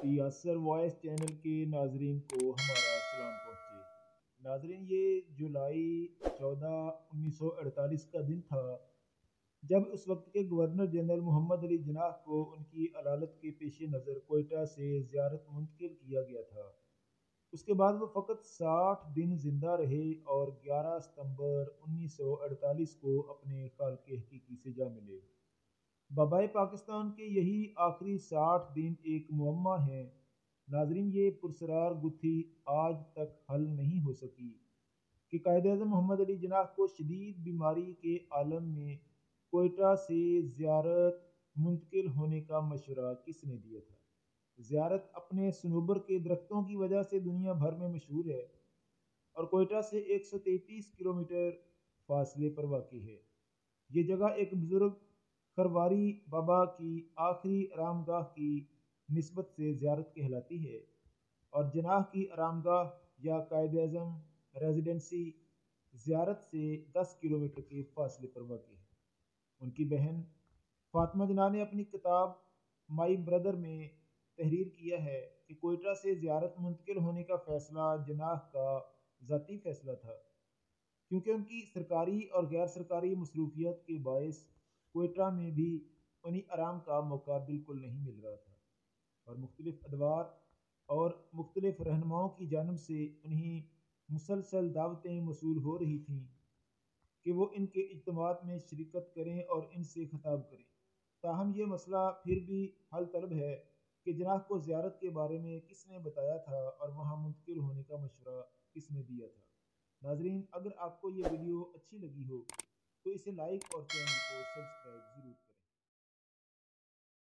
Yasir voice channel کے ناظرین کو ہمارا سلام پہنچے۔ ناظرین، یہ جولائی 14 1948 کا دن تھا جب اس وقت کے گورنر جنرل محمد علی جناح کو ان کی عدالت کے پیش نظر کوئٹہ سے زیارت منتقل کیا گیا تھا۔ اس کے بعد وہ فقط 60 دن زندہ رہے اور 11 ستمبر 1948 کو اپنے خالق حقیقی سے جا ملے۔ بابائے پاکستان کے یہی آخری 60 دن ایک معمہ ہیں۔ ناظرین، یہ پرسرار گتھی آج تک حل نہیں ہو سکی کہ قائد اعظم محمد علی جناح کو شدید بیماری کے عالم میں کوئٹہ سے زیارت منتقل ہونے کا مشورہ کس نے دیا تھا۔ زیارت اپنے صنوبر کے درختوں کی وجہ سے دنیا بھر میں مشہور ہے اور کوئٹہ سے 133 کلومیٹر فاصلے پر واقع ہے۔ یہ جگہ ایک بزرگ خرواری بابا کی آخری آرام گاہ کی نسبت سے زیارت کہلاتی ہے اور جناح کی آرام گاہ یا قائد اعظم ریزیڈنسی زیارت سے 10 کلومیٹر کے فاصلے پر واقع ہے۔ ان کی بہن فاطمہ جناح نے اپنی کتاب مائی بردر میں تحریر کیا ہے کہ کوئٹہ سے زیارت منتقل ہونے کا فیصلہ جناح کا ذاتی فیصلہ تھا، کیونکہ ان کی سرکاری اور غیر سرکاری مصروفیات کے باعث کوئٹہ میں بھی انہیں آرام کا موقع بالکل نہیں مل رہا تھا اور مختلف ادوار اور مختلف رہنماؤں کی جانب سے انہیں مسلسل دعوتیں موصول ہو رہی تھیں کہ وہ ان کے اجتماعات میں شرکت کریں اور ان سے خطاب کریں۔ تاہم یہ مسئلہ پھر بھی حل طلب ہے کہ جناح کو زیارت کے بارے میں کس نے بتایا تھا اور وہاں منتقل ہونے کا مشورہ کس نے دیا تھا۔ ناظرین، اگر آپ کو یہ ویڈیو اچھی لگی ہو تو اسے لائک اور چینل کو سبسکرائب ضرور کریں۔